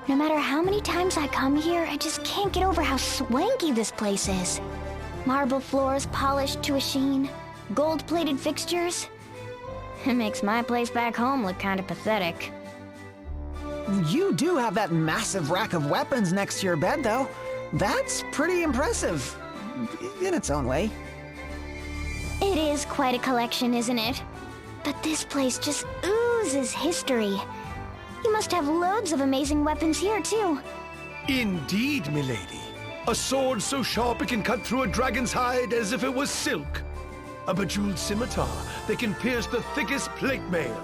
No matter how many times I come here, I just can't get over how swanky this place is. Marble floors polished to a sheen, gold-plated fixtures. It makes my place back home look kind of pathetic. You do have that massive rack of weapons next to your bed, though. That's pretty impressive, in its own way. It is quite a collection, isn't it? But this place just oozes history. You must have loads of amazing weapons here, too. Indeed, milady. A sword so sharp it can cut through a dragon's hide as if it was silk. A bejeweled scimitar that can pierce the thickest plate mail.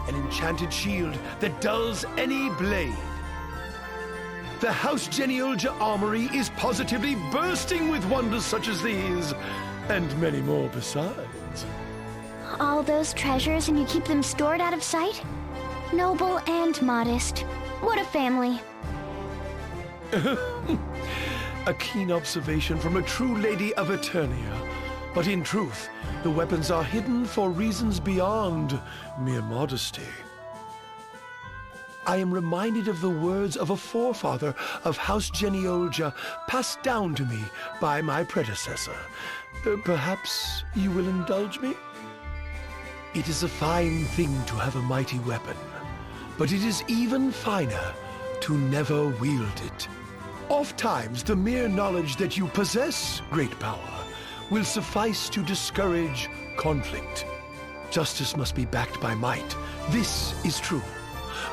An enchanted shield that dulls any blade. The House Geniolja armory is positively bursting with wonders such as these, and many more besides. All those treasures and you keep them stored out of sight? Noble and modest. What a family. A keen observation from a true lady of Eternia. But in truth, the weapons are hidden for reasons beyond mere modesty. I am reminded of the words of a forefather of House Geniolja passed down to me by my predecessor. Perhaps you will indulge me? It is a fine thing to have a mighty weapon, but it is even finer to never wield it. Ofttimes, the mere knowledge that you possess great power will suffice to discourage conflict. Justice must be backed by might. This is true.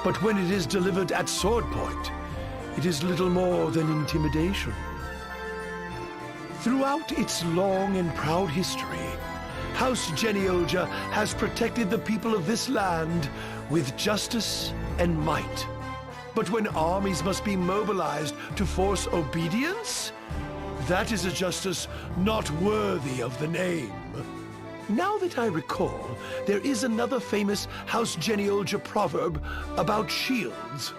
But when it is delivered at sword point, it is little more than intimidation. Throughout its long and proud history, House Geniolja has protected the people of this land with justice and might. But when armies must be mobilized to force obedience, that is a justice not worthy of the name. Now that I recall, there is another famous House Geniolja proverb about shields.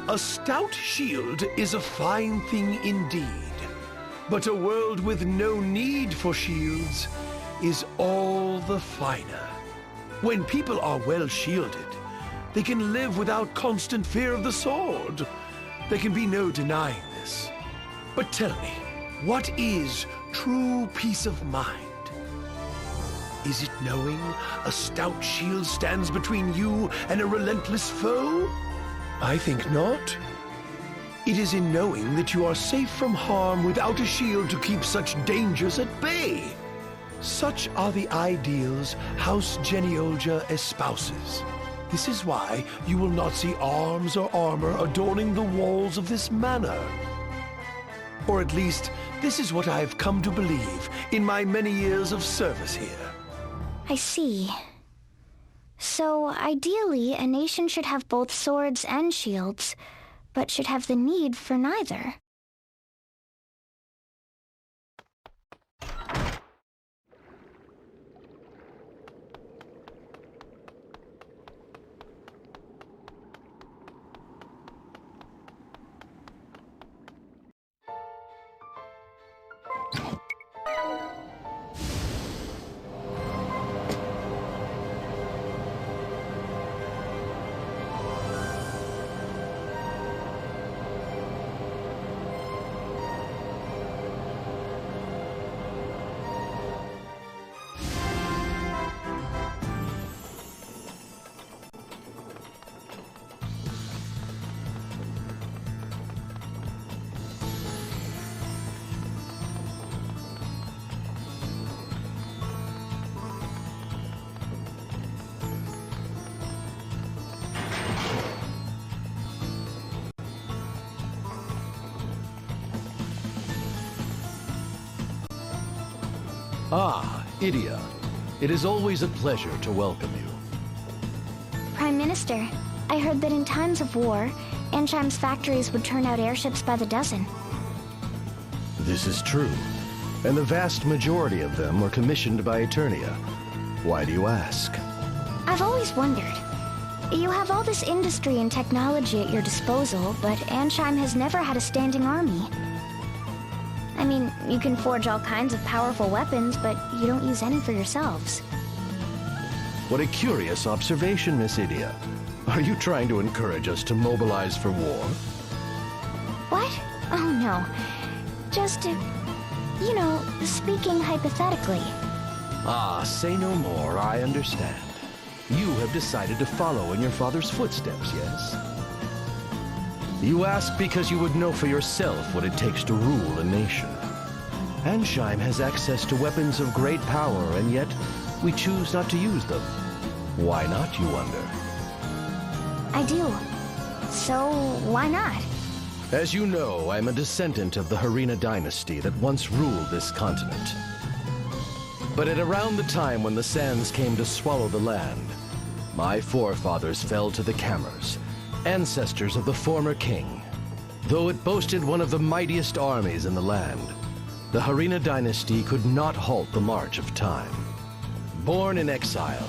A stout shield is a fine thing indeed, but a world with no need for shields is all the finer. When people are well shielded, they can live without constant fear of the sword. There can be no denying this. But tell me, what is true peace of mind? Is it knowing a stout shield stands between you and a relentless foe? I think not. It is in knowing that you are safe from harm without a shield to keep such dangers at bay. Such are the ideals House Geniolja espouses. This is why you will not see arms or armor adorning the walls of this manor. Or at least, this is what I have come to believe in my many years of service here. I see. So, ideally, a nation should have both swords and shields, but should have the need for neither. Ah, Edea. It is always a pleasure to welcome you. Prime Minister, I heard that in times of war, Ansheim's factories would turn out airships by the dozen. This is true, and the vast majority of them were commissioned by Eternia. Why do you ask? I've always wondered. You have all this industry and technology at your disposal, but Ansheim has never had a standing army. I mean, you can forge all kinds of powerful weapons, but you don't use any for yourselves. What a curious observation, Miss Edea. Are you trying to encourage us to mobilize for war? What? Oh no. Just, speaking hypothetically. Ah, say no more, I understand. You have decided to follow in your father's footsteps, yes? You ask because you would know for yourself what it takes to rule a nation. Ansheim has access to weapons of great power, and yet we choose not to use them. Why not, you wonder? I do. So, why not? As you know, I'm a descendant of the Harina dynasty that once ruled this continent. But at around the time when the sands came to swallow the land, my forefathers fell to the Cammers, ancestors of the former king. Though it boasted one of the mightiest armies in the land, the Harina dynasty could not halt the march of time. Born in exile,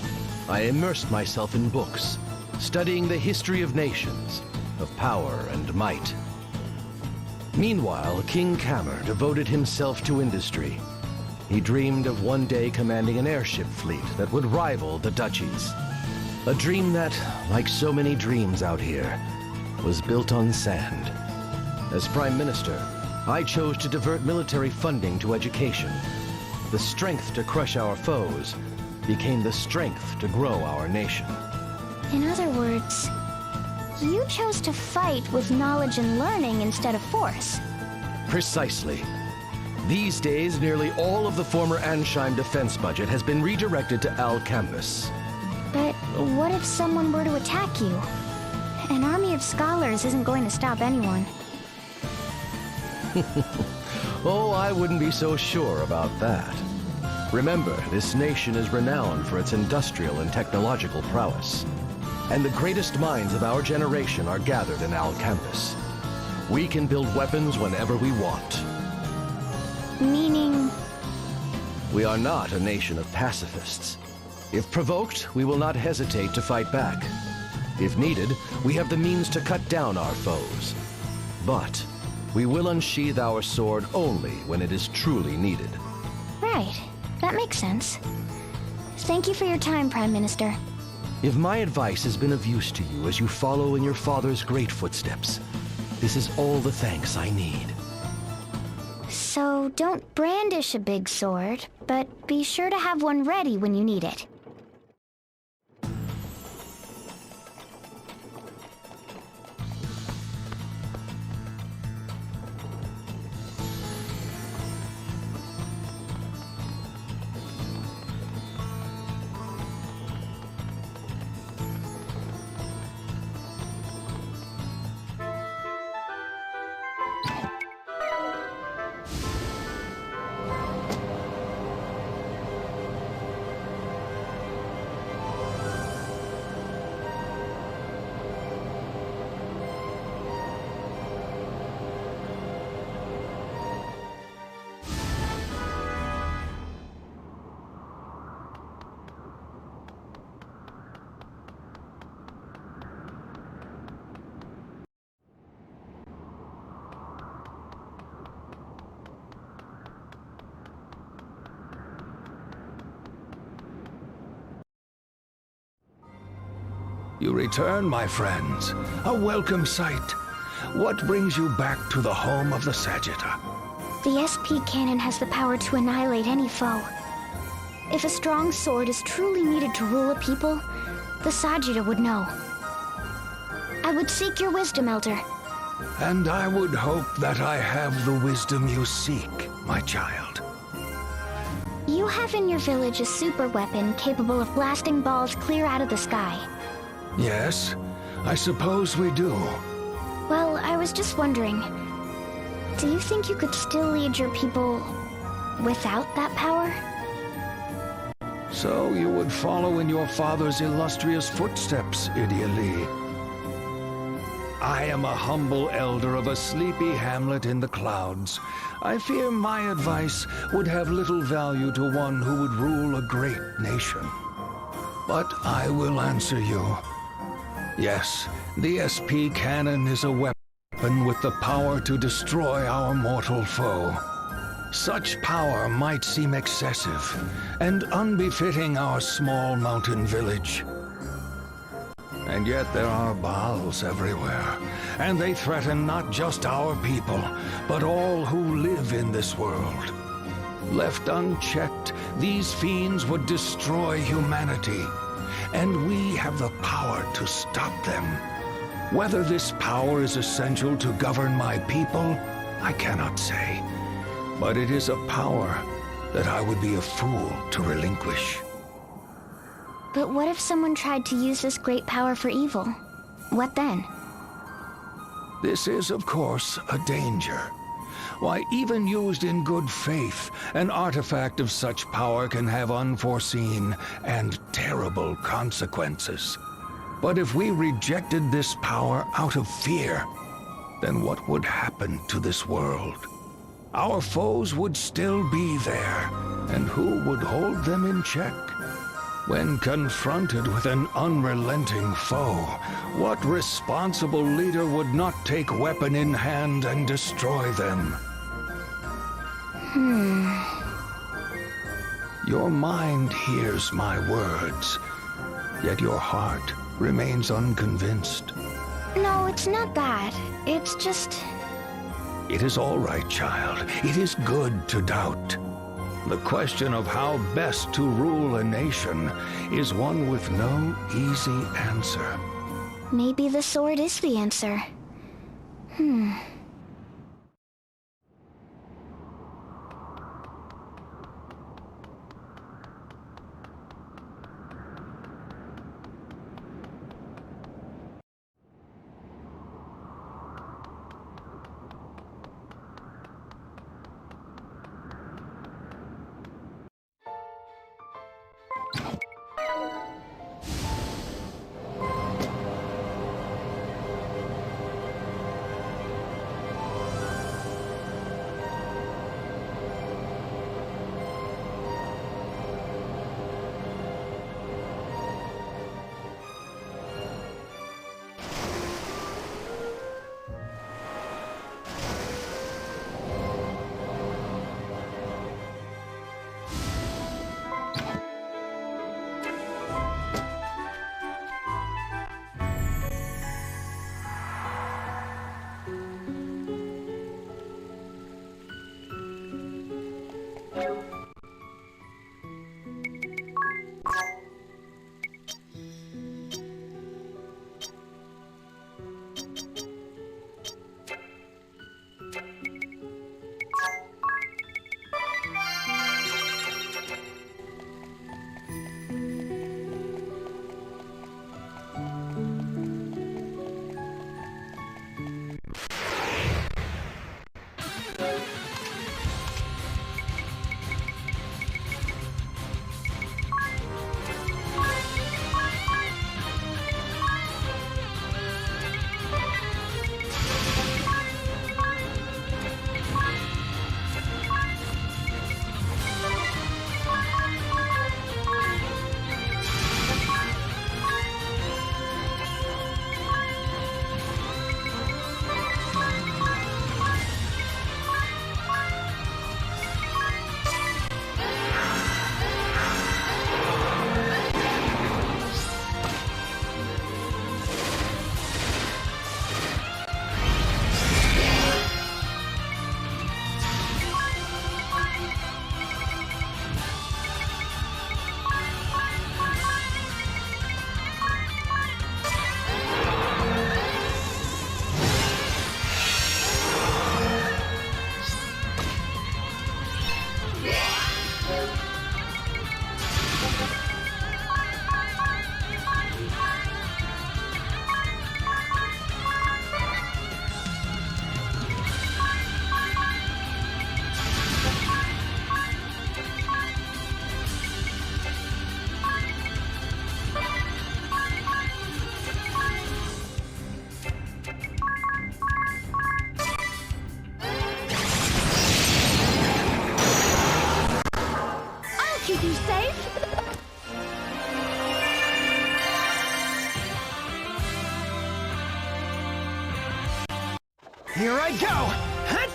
I immersed myself in books, studying the history of nations, of power and might. Meanwhile, King Cammer devoted himself to industry. He dreamed of one day commanding an airship fleet that would rival the duchies. A dream that, like so many dreams out here, was built on sand. As Prime Minister, I chose to divert military funding to education. The strength to crush our foes became the strength to grow our nation. In other words, you chose to fight with knowledge and learning instead of force. Precisely. These days, nearly all of the former Ansheim defense budget has been redirected to Al Campus. But what if someone were to attack you? An army of scholars isn't going to stop anyone. Oh, I wouldn't be so sure about that. Remember, this nation is renowned for its industrial and technological prowess. And the greatest minds of our generation are gathered in Al Campus. We can build weapons whenever we want. Meaning? We are not a nation of pacifists. If provoked, we will not hesitate to fight back. If needed, we have the means to cut down our foes. But we will unsheath our sword only when it is truly needed. Right. That makes sense. Thank you for your time, Prime Minister. If my advice has been of use to you as you follow in your father's great footsteps, this is all the thanks I need. So don't brandish a big sword, but be sure to have one ready when you need it. You return, my friends. A welcome sight. What brings you back to the home of the Sagitta? The SP cannon has the power to annihilate any foe. If a strong sword is truly needed to rule a people, the Sagitta would know. I would seek your wisdom, Elder. And I would hope that I have the wisdom you seek, my child. You have in your village a super weapon capable of blasting balls clear out of the sky. Yes, I suppose we do. Well, I was just wondering, do you think you could still lead your people without that power? So you would follow in your father's illustrious footsteps, Edea. I am a humble elder of a sleepy hamlet in the clouds. I fear my advice would have little value to one who would rule a great nation. But I will answer you. Yes, the SP cannon is a weapon with the power to destroy our mortal foe. Such power might seem excessive and unbefitting our small mountain village. And yet there are Baals everywhere, and they threaten not just our people, but all who live in this world. Left unchecked, these fiends would destroy humanity, and we have the power to stop them. Whether this power is essential to govern my people, I cannot say. But it is a power that I would be a fool to relinquish. But what if someone tried to use this great power for evil? What then? This is, of course, a danger. Why, even used in good faith, an artifact of such power can have unforeseen and terrible consequences. But if we rejected this power out of fear, then what would happen to this world? Our foes would still be there, and who would hold them in check? When confronted with an unrelenting foe, what responsible leader would not take weapon in hand and destroy them? Your mind hears my words, yet your heart remains unconvinced. No, it's not that. It's just... It is all right, child. It is good to doubt. The question of how best to rule a nation is one with no easy answer. maybe the sword is the answer. Here I go! Hut!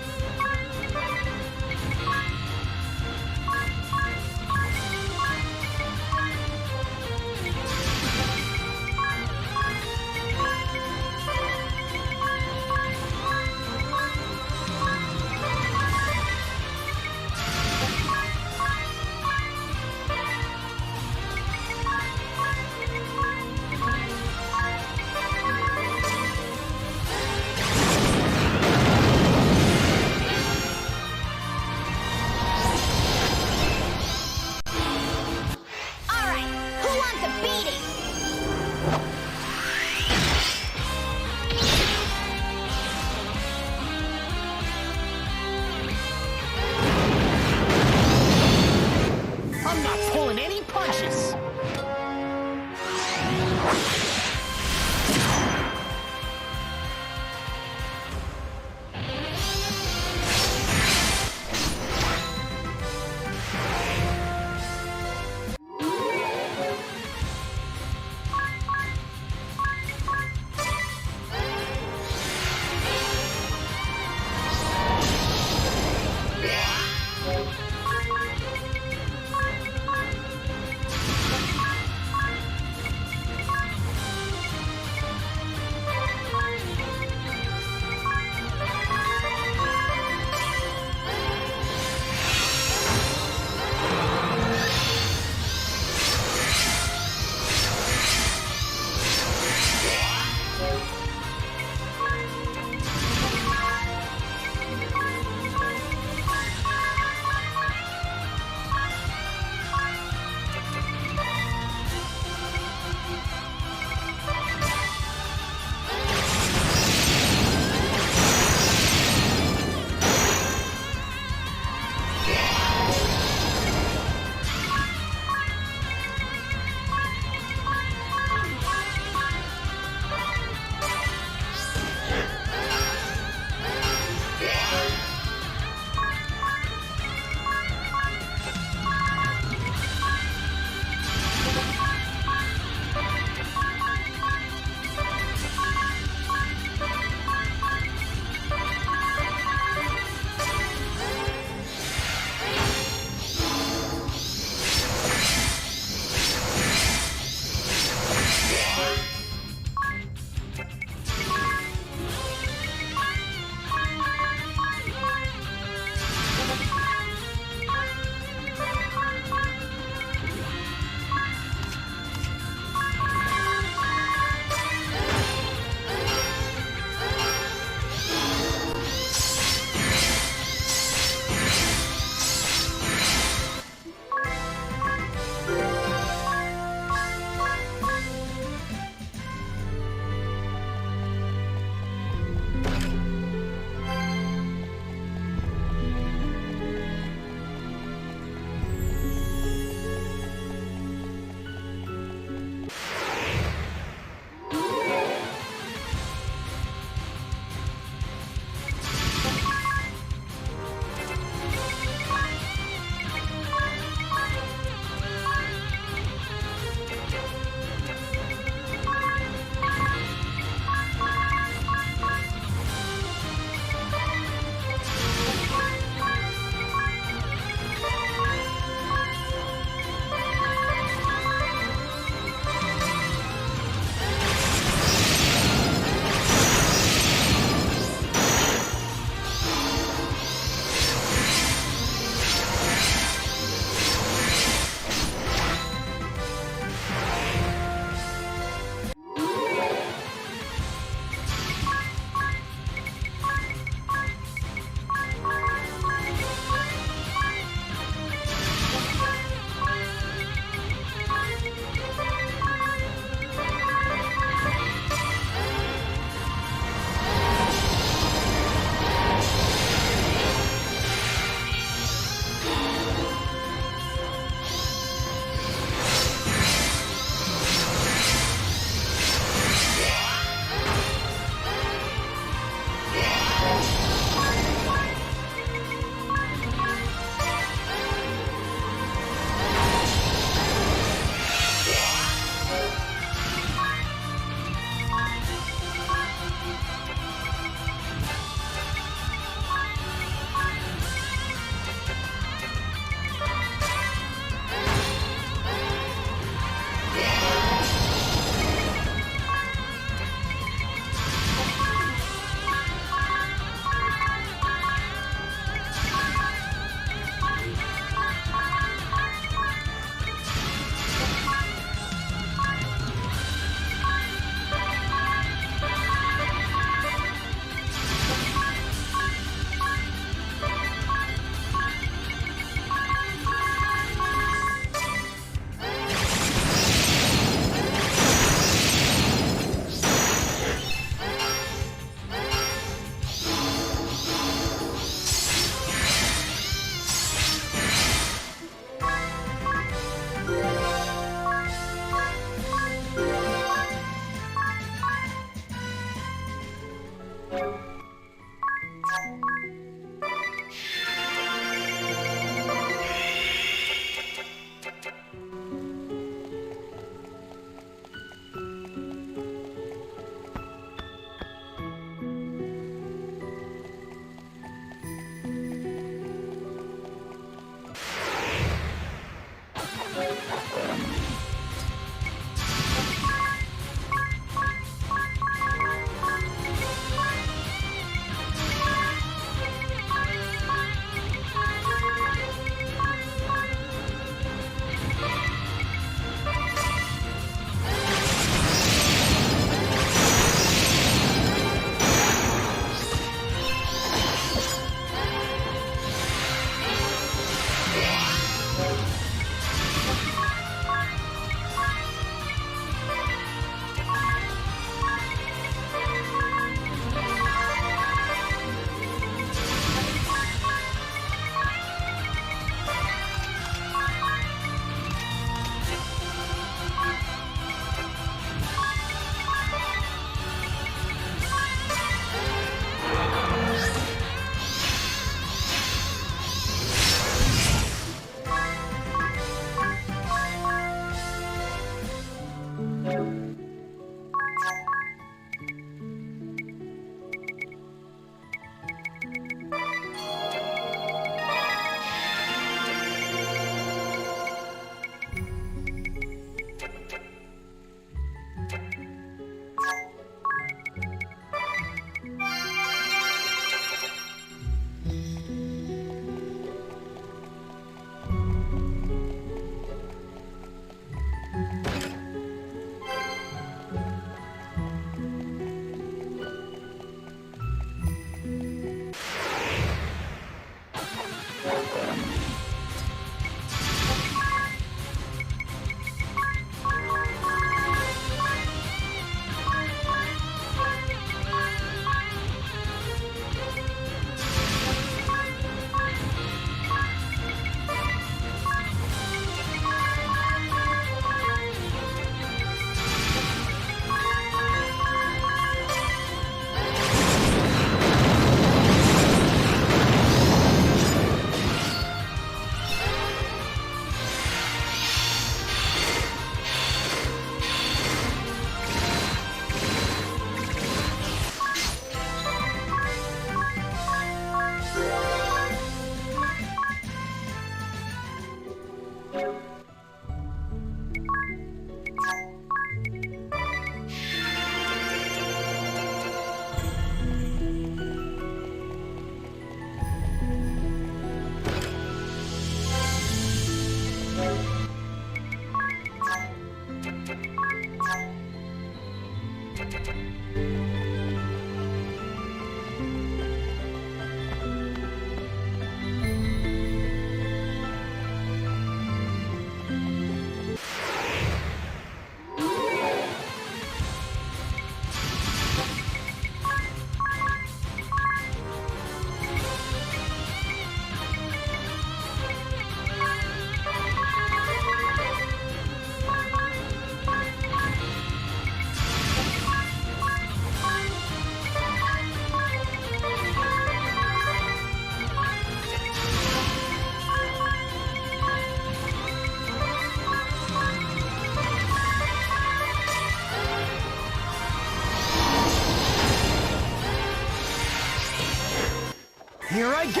Here I go!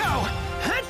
Hut!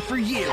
For you!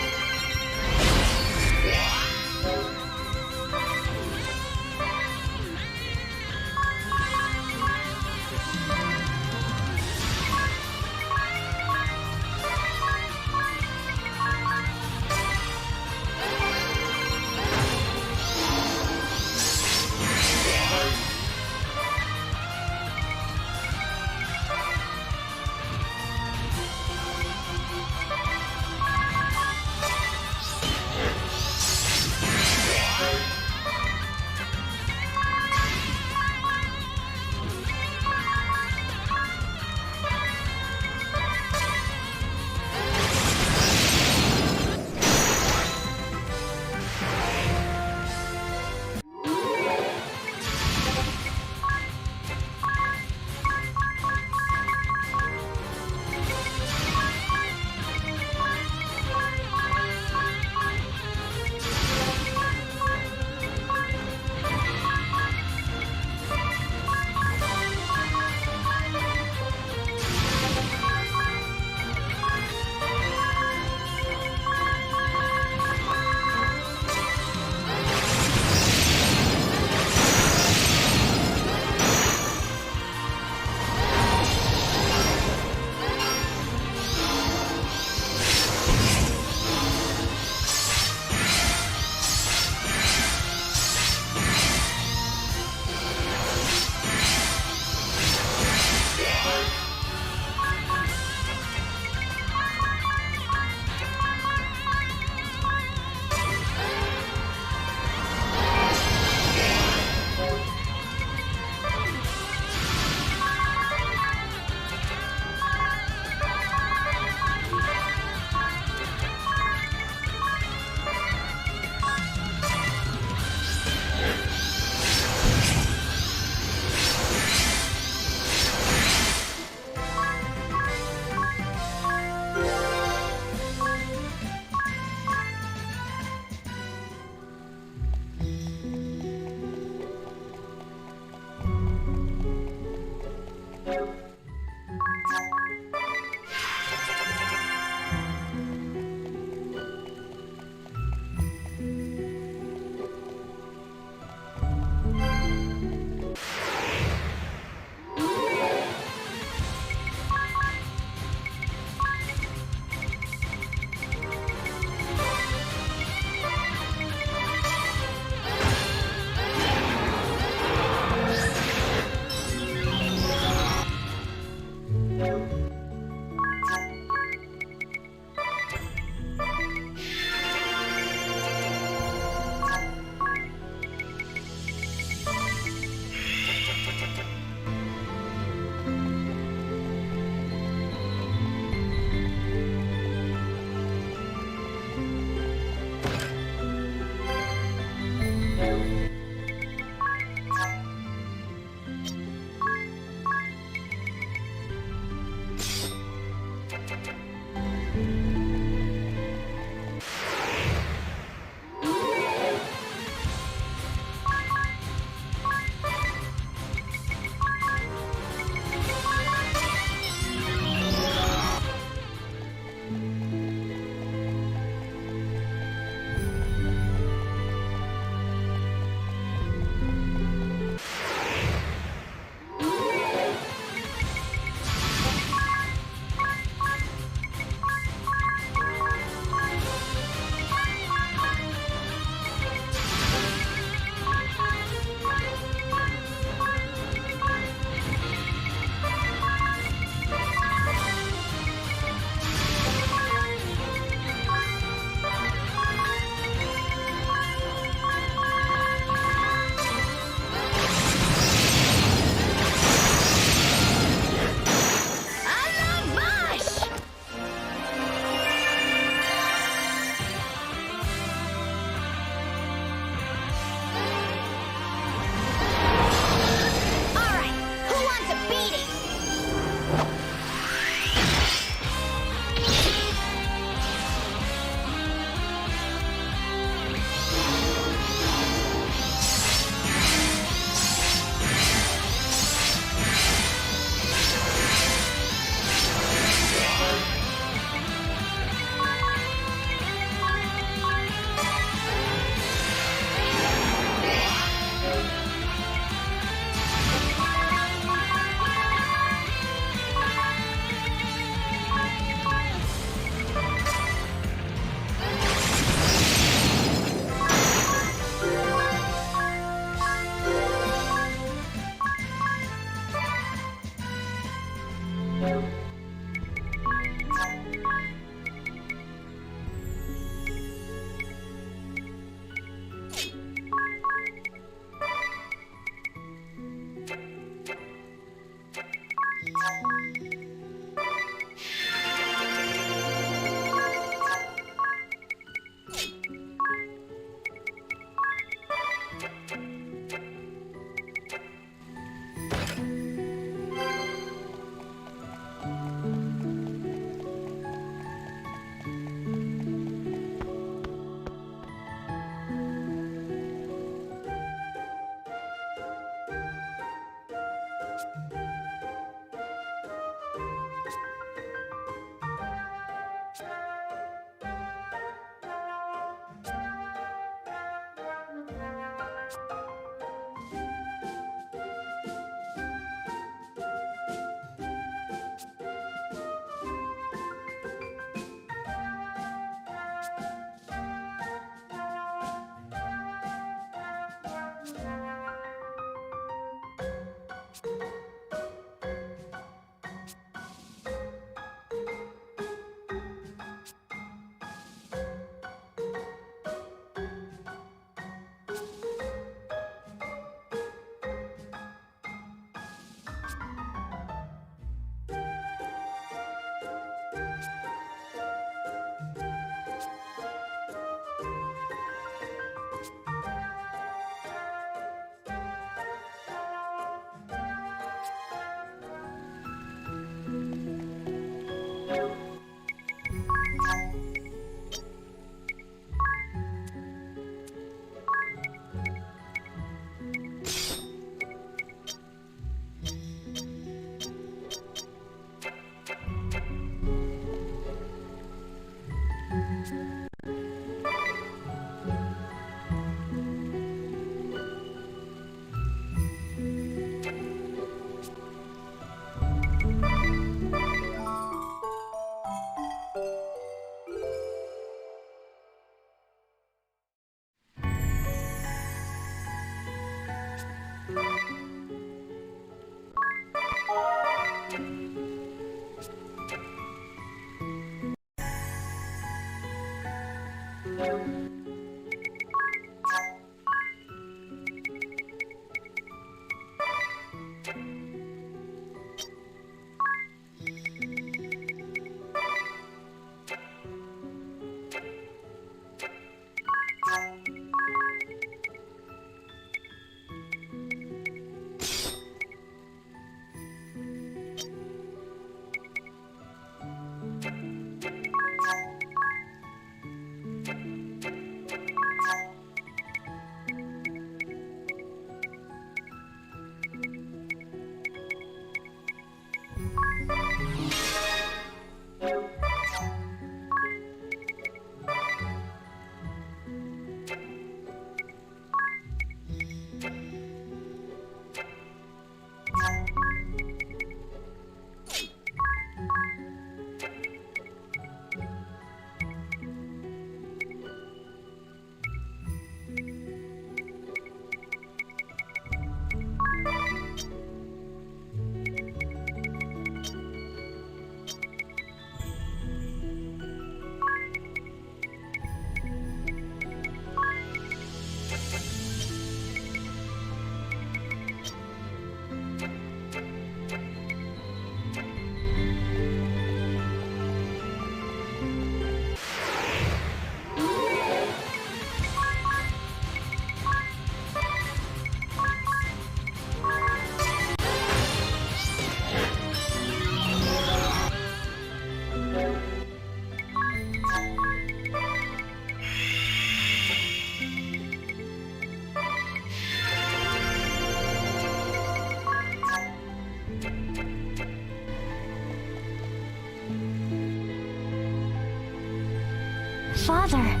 father.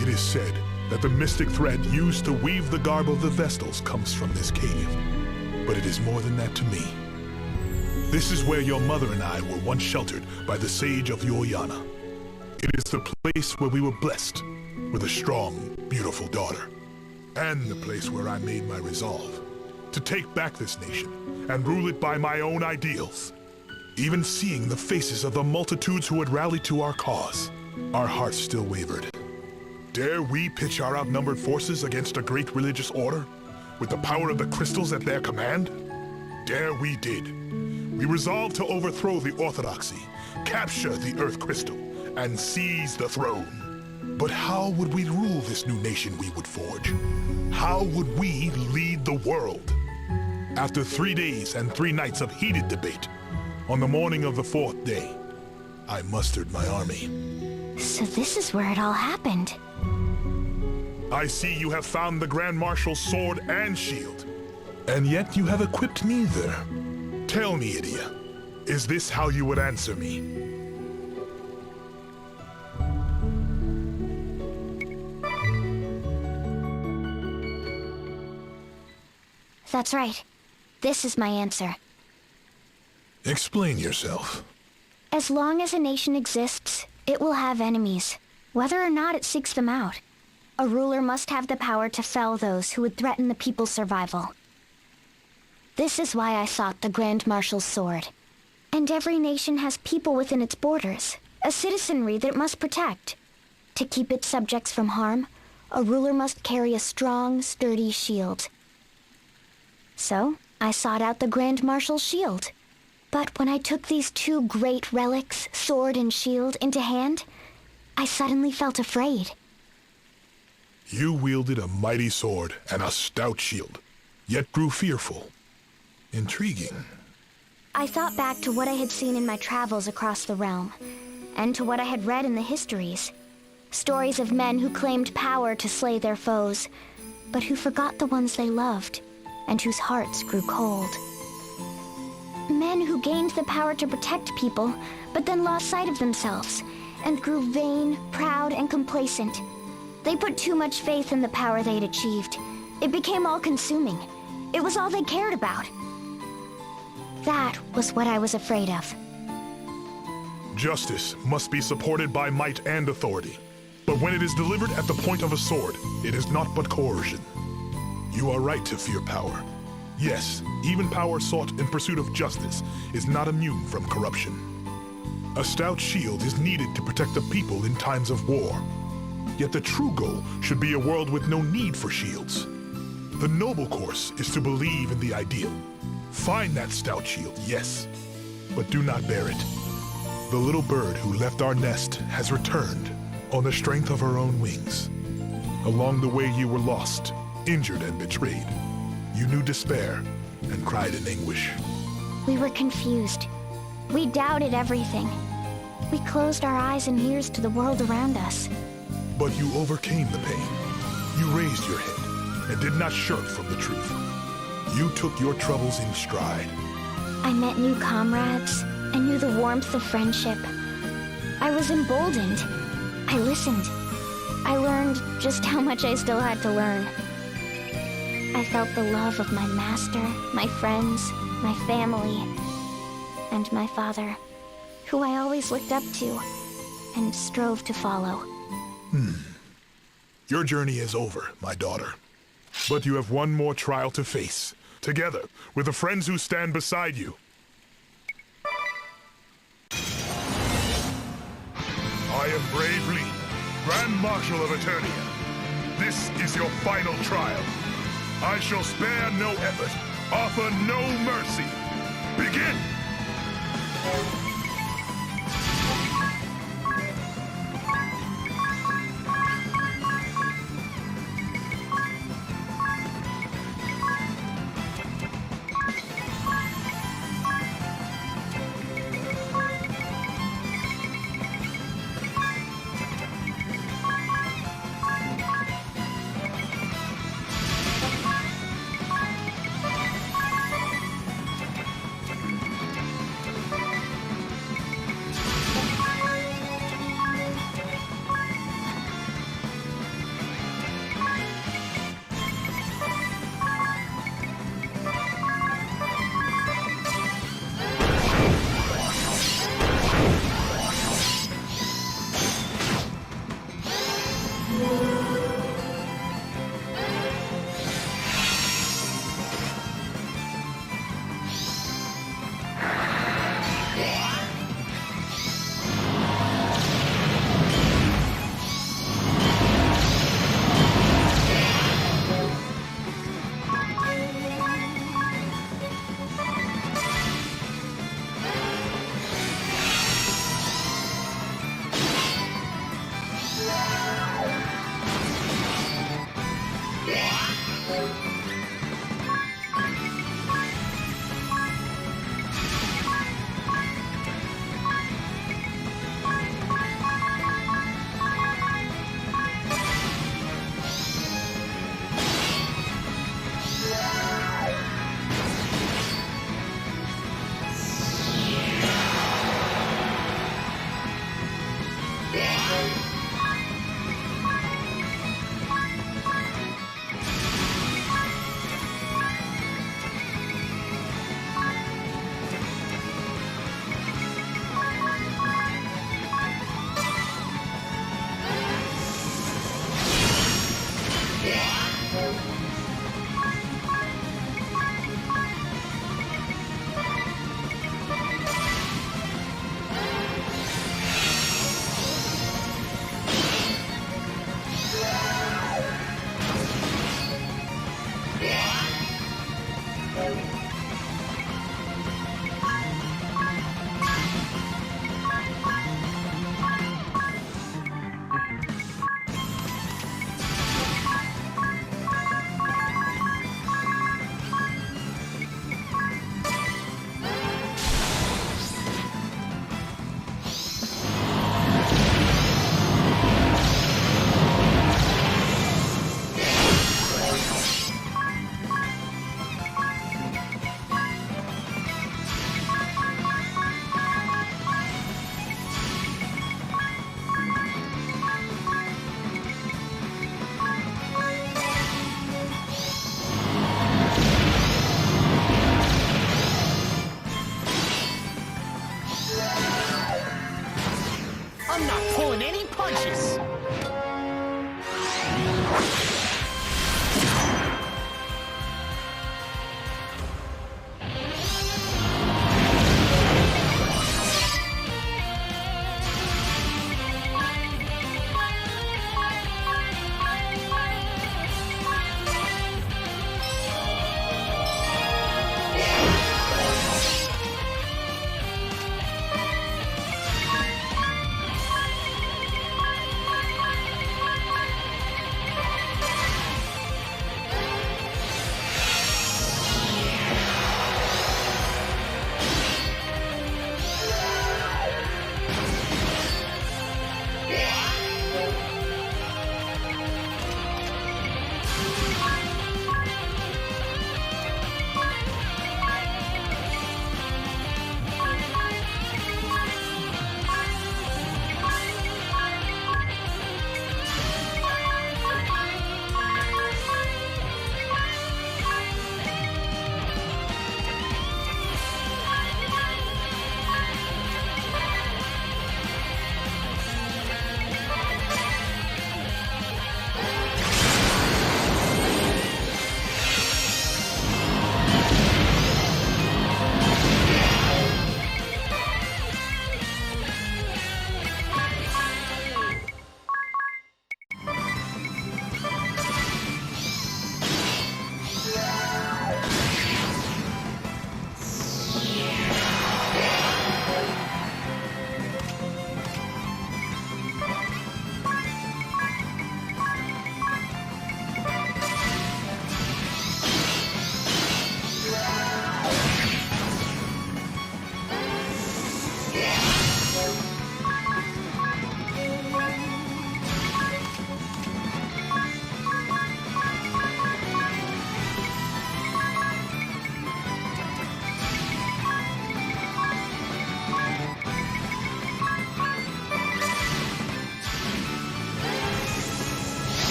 It is said that the mystic thread used to weave the garb of the Vestals comes from this cave. But it is more than that to me. This is where your mother and I were once sheltered by the sage of Yoyana. It is the place where we were blessed with a strong, beautiful daughter. And the place where I made my resolve to take back this nation and rule it by my own ideals. Even seeing the faces of the multitudes who had rallied to our cause, our hearts still wavered. Dare we pitch our outnumbered forces against a great religious order, with the power of the crystals at their command? Dare we did. We resolved to overthrow the orthodoxy, capture the Earth Crystal, and seize the throne. But how would we rule this new nation we would forge? How would we lead the world? After 3 days and 3 nights of heated debate, on the morning of the 4th day, I mustered my army. So this is where it all happened. I see you have found the Grand Marshal's sword and shield. And yet you have equipped neither. Tell me, Edea, is this how you would answer me? That's right. This is my answer. Explain yourself. As long as a nation exists, it will have enemies, whether or not it seeks them out. A ruler must have the power to fell those who would threaten the people's survival. This is why I sought the Grand Marshal's sword. And every nation has people within its borders, a citizenry that it must protect. To keep its subjects from harm, a ruler must carry a strong, sturdy shield. So, I sought out the Grand Marshal's shield. But when I took these 2 great relics, sword and shield, into hand, I suddenly felt afraid. You wielded a mighty sword and a stout shield, yet grew fearful. Intriguing. I thought back to what I had seen in my travels across the realm, and to what I had read in the histories. Stories of men who claimed power to slay their foes, but who forgot the ones they loved, and whose hearts grew cold. Men who gained the power to protect people, but then lost sight of themselves, and grew vain, proud, and complacent. They put too much faith in the power they'd achieved. It became all-consuming. It was all they cared about. That was what I was afraid of. Justice must be supported by might and authority. But when it is delivered at the point of a sword, it is not but coercion. You are right to fear power. Yes, even power sought in pursuit of justice is not immune from corruption. A stout shield is needed to protect the people in times of war. Yet the true goal should be a world with no need for shields. The noble course is to believe in the ideal. Find that stout shield, yes, but do not bear it. The little bird who left our nest has returned on the strength of her own wings. Along the way you were lost, injured and betrayed. You knew despair and cried in anguish. We were confused. We doubted everything. We closed our eyes and ears to the world around us. But you overcame the pain. You raised your head and did not shirk from the truth. You took your troubles in stride. I met new comrades. I knew the warmth of friendship. I was emboldened. I listened. I learned just how much I still had to learn. I felt the love of my master, my friends, my family, and my father, who I always looked up to and strove to follow. Your journey is over, my daughter. But you have one more trial to face, together with the friends who stand beside you. I am Brave Lee, Grand Marshal of Eternia. This is your final trial. I shall spare no effort, offer no mercy. Begin!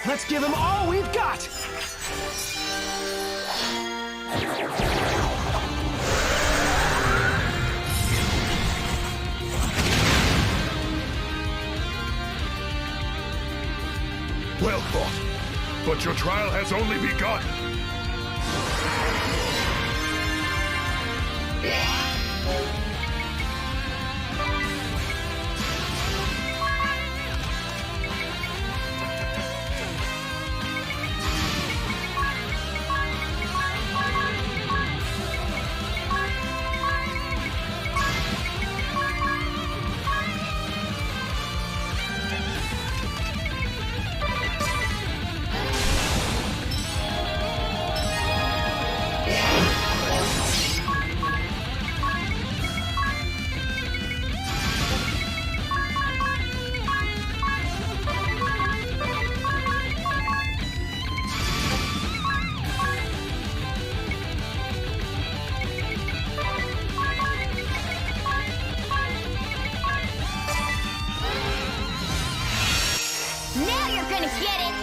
Let's give him all we've got! Well fought, but your trial has only begun. Now you're gonna get it!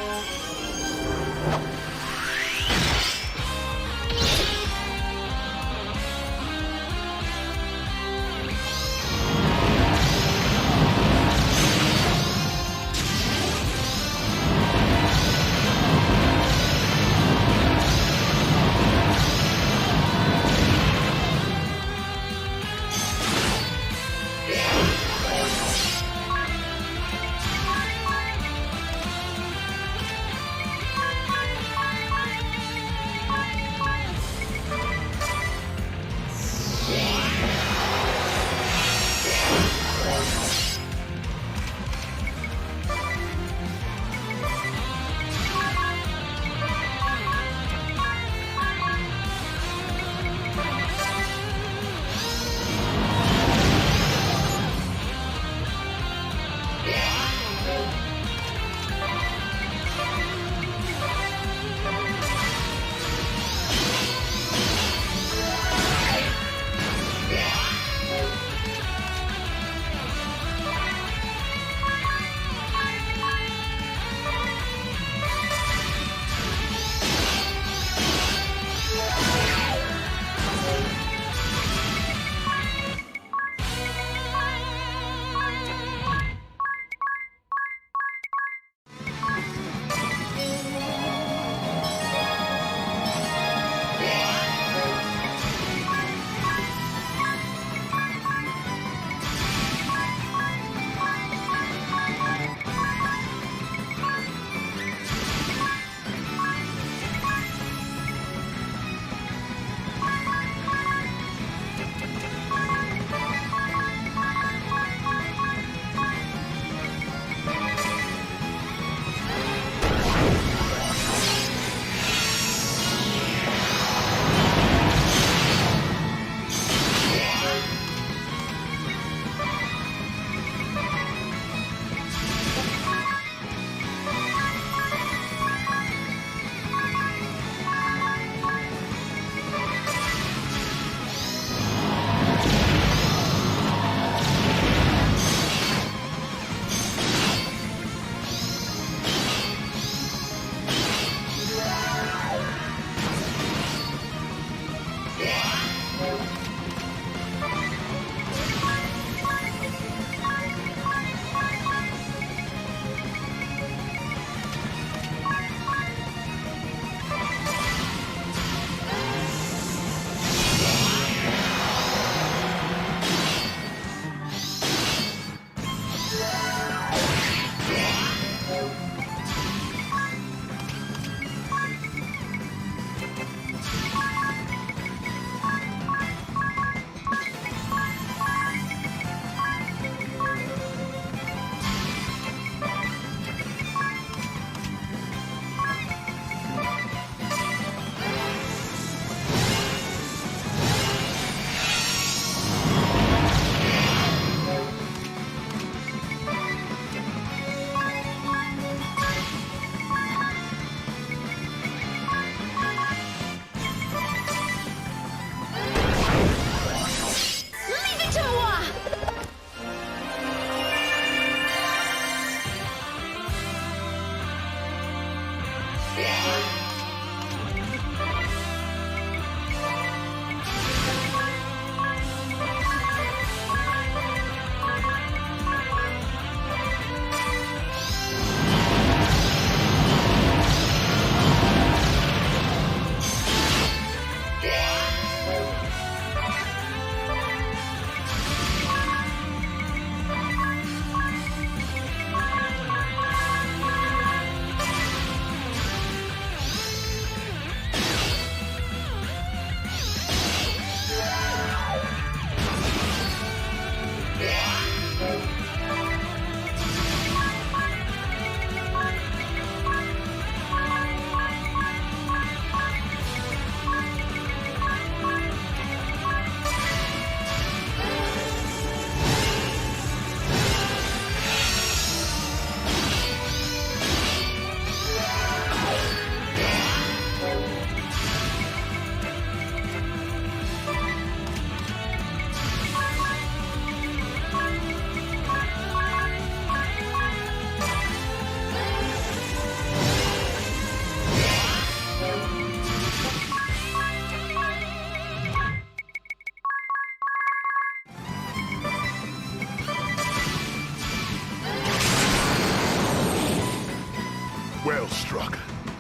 Well struck,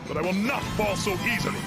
but I will not fall so easily.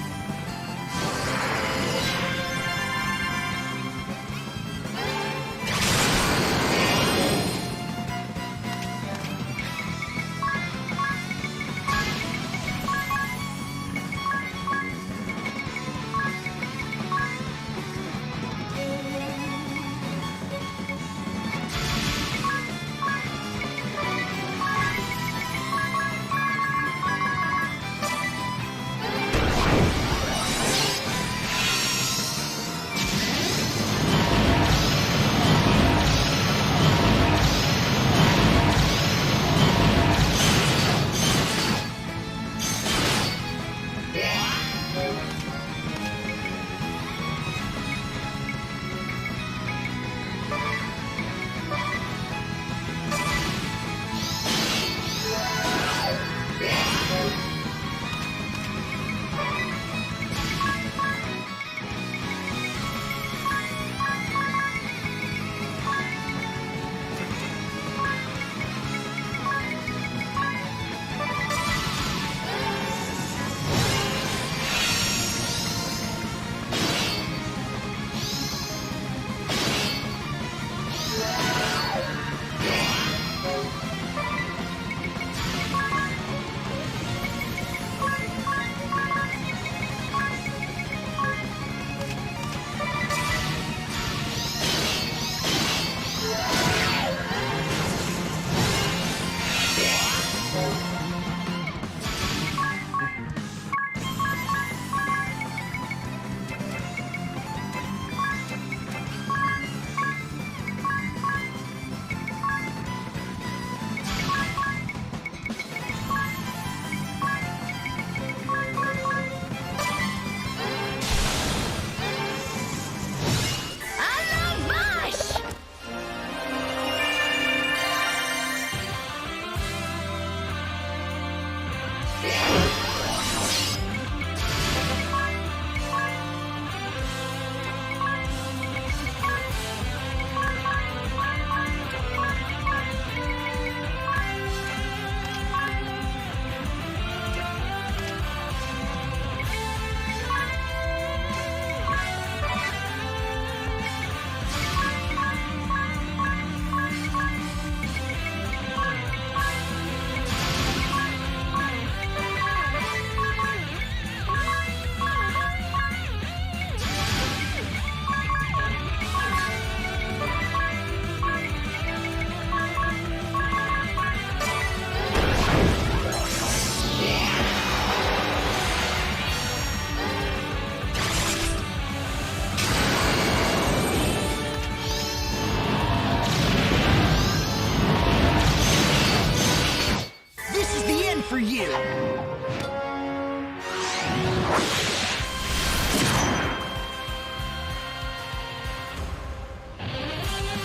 for you!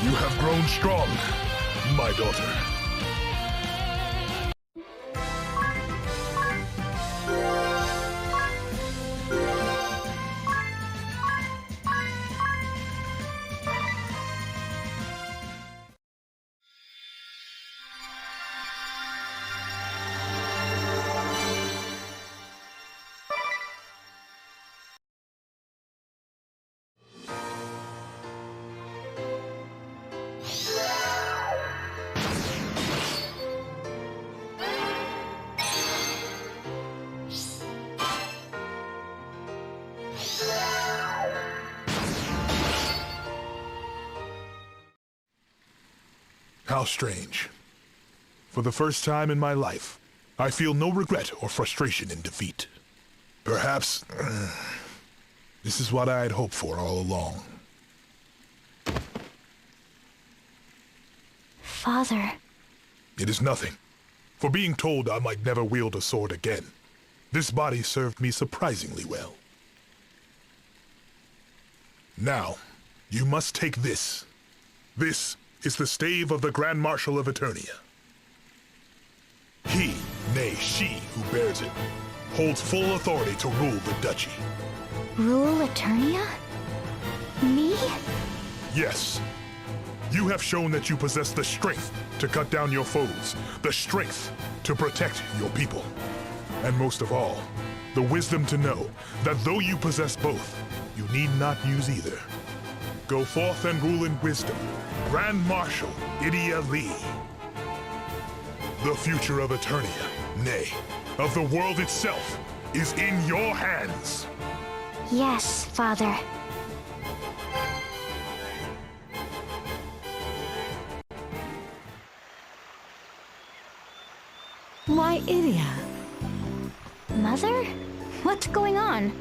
You have grown strong, my daughter. How strange. For the first time in my life, I feel no regret or frustration in defeat. Perhaps this is what I had hoped for all along. Father. It is nothing. For being told I might never wield a sword again, this body served me surprisingly well. Now, you must take this. This is the stave of the Grand Marshal of Eternia. He, nay, she who bears it, holds full authority to rule the duchy. Rule Eternia? Me? Yes. You have shown that you possess the strength to cut down your foes, the strength to protect your people, and most of all, the wisdom to know that though you possess both, you need not use either. Go forth and rule in wisdom, Grand Marshal Edea Lee. The future of Eternia, nay, of the world itself, is in your hands. Yes, Father. Why, Edea? Mother? What's going on?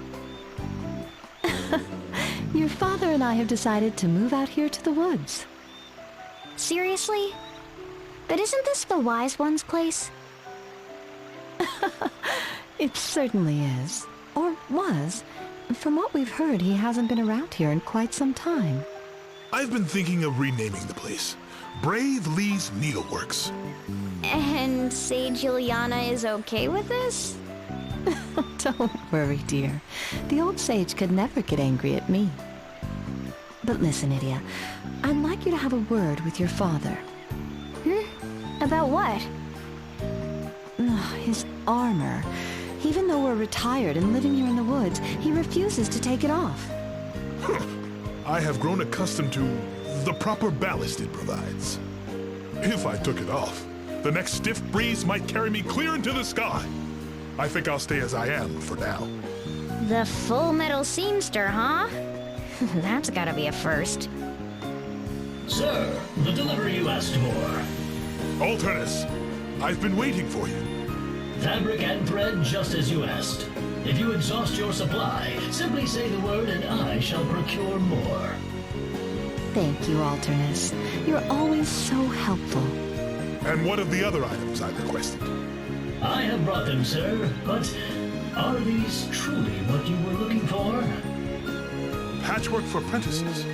Your father and I have decided to move out here to the woods. Seriously? But isn't this the Wise One's place? It certainly is. Or was. From what we've heard, he hasn't been around here in quite some time. I've been thinking of renaming the place Brave Lee's Needleworks. And Sage Ilyana is okay with this? Don't worry, dear. The old sage could never get angry at me. But listen, Edea, I'd like you to have a word with your father. About what? His armor. Even though we're retired and living here in the woods, he refuses to take it off. I have grown accustomed to the proper ballast it provides. If I took it off, the next stiff breeze might carry me clear into the sky. I think I'll stay as I am for now. The Full Metal Seamster, huh? That's gotta be a first. Sir, the delivery you asked for. Alternus, I've been waiting for you. Fabric and thread just as you asked. If you exhaust your supply, simply say the word and I shall procure more. Thank you, Alternus. You're always so helpful. And what of the other items I requested? I have brought them, sir, but are these truly what you were looking for? Patchwork for apprentices.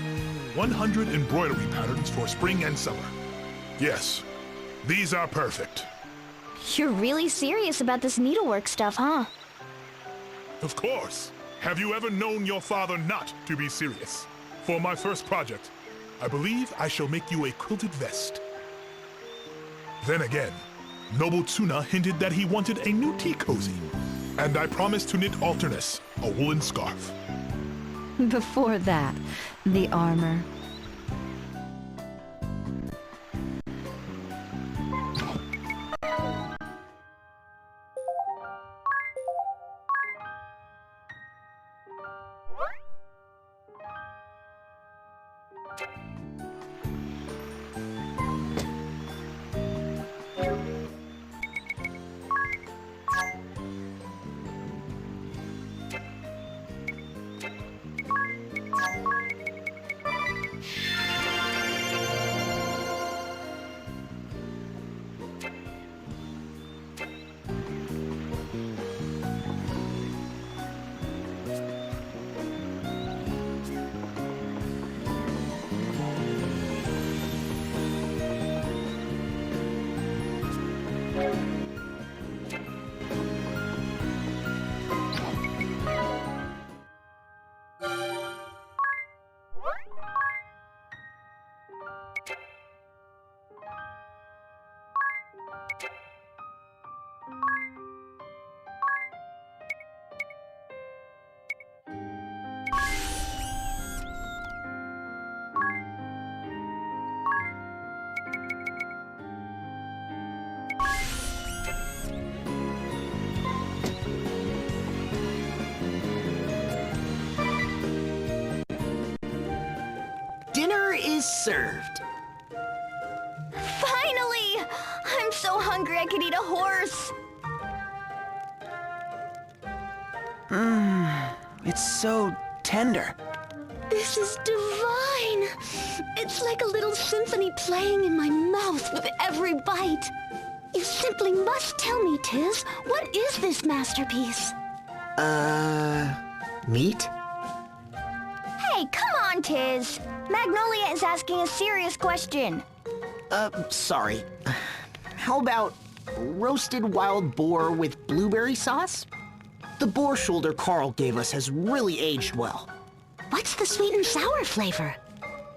100 embroidery patterns for spring and summer. Yes, these are perfect. You're really serious about this needlework stuff, huh? Of course. Have you ever known your father not to be serious? For my first project, I believe I shall make you a quilted vest. Then again, Noble Tsuna hinted that he wanted a new tea cozy, and I promised to knit Alternus a woolen scarf. Before that, the armor. Dinner is served. hungry I could eat a horse. It's so tender. This is divine. It's like a little symphony playing in my mouth with every bite. You simply must tell me, Tiz, what is this masterpiece? Meat? Hey, come on, Tiz. Magnolia is asking a serious question. Sorry. How about roasted wild boar with blueberry sauce? The boar shoulder Carl gave us has really aged well. What's the sweet and sour flavor?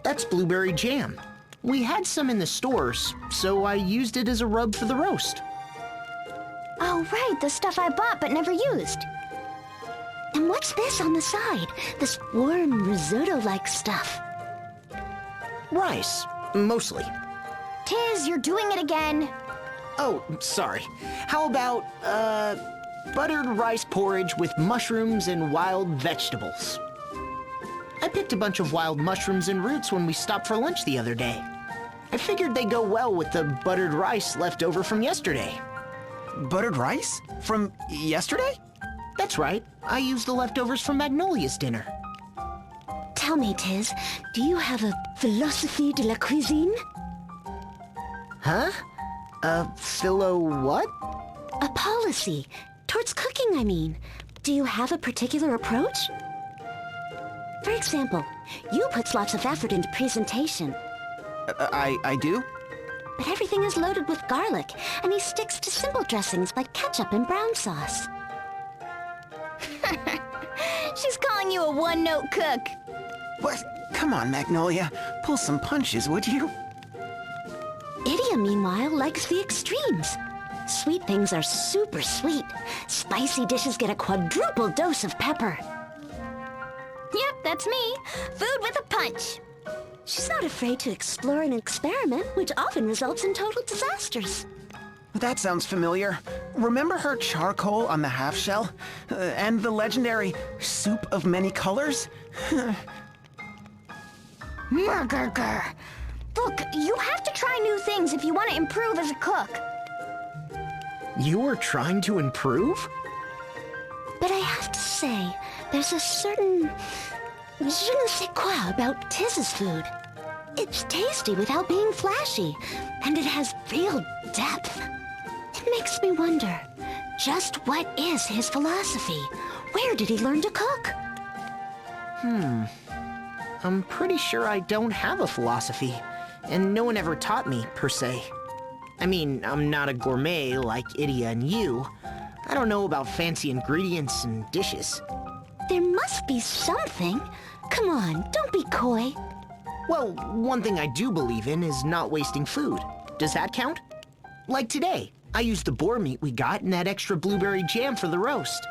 That's blueberry jam. We had some in the stores, so I used it as a rub for the roast. Oh, right, the stuff I bought but never used. And what's this on the side? This warm risotto-like stuff. Rice, mostly. Tiz, you're doing it again. Oh, sorry. How about, buttered rice porridge with mushrooms and wild vegetables? I picked a bunch of wild mushrooms and roots when we stopped for lunch the other day. I figured they go well with the buttered rice left over from yesterday. Buttered rice? From yesterday? That's right. I used the leftovers from Magnolia's dinner. Tell me, Tiz, do you have a philosophie de la cuisine? Huh? Philo what? A policy. Towards cooking, I mean. Do you have a particular approach? For example, you put lots of effort into presentation. I do? But everything is loaded with garlic, and he sticks to simple dressings like ketchup and brown sauce. She's calling you a one-note cook. What? Come on, Magnolia. Pull some punches, would you? Edea, meanwhile, likes the extremes. Sweet things are super sweet. Spicy dishes get a quadruple dose of pepper. Yep, that's me. Food with a punch. She's not afraid to explore and experiment, which often results in total disasters. That sounds familiar. Remember her charcoal on the half shell? And the legendary soup of many colors? Murgurgur. Look, you have to try new things if you want to improve as a cook. You were trying to improve? But I have to say, there's a certain je ne sais quoi about Tiz's food. It's tasty without being flashy, and it has real depth. It makes me wonder, just what is his philosophy? Where did he learn to cook? I'm pretty sure I don't have a philosophy, and no one ever taught me, per se. I mean, I'm not a gourmet like Edea and you. I don't know about fancy ingredients and dishes. There must be something. Come on, don't be coy. Well, one thing I do believe in is not wasting food. Does that count? Like today, I used the boar meat we got and that extra blueberry jam for the roast.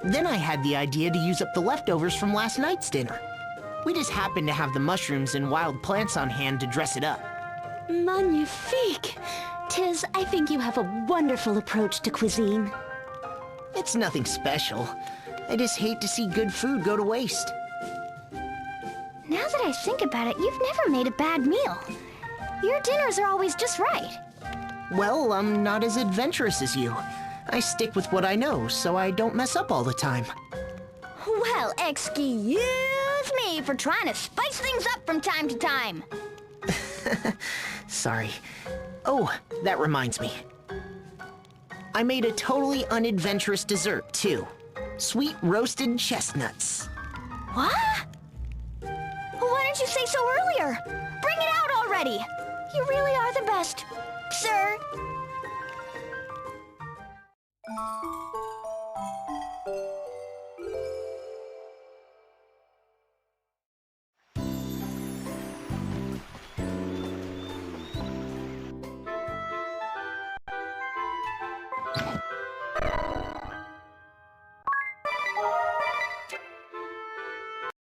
Then I had the idea to use up the leftovers from last night's dinner. We just happened to have the mushrooms and wild plants on hand to dress it up. Magnifique! Tiz, I think you have a wonderful approach to cuisine. It's nothing special. I just hate to see good food go to waste. Now that I think about it, you've never made a bad meal. Your dinners are always just right. Well, I'm not as adventurous as you. I stick with what I know, so I don't mess up all the time. Well, excuse me for trying to spice things up from time to time. Sorry. Oh, that reminds me. I made a totally unadventurous dessert, too. Sweet roasted chestnuts. What? Why didn't you say so earlier? Bring it out already. You really are the best, sir.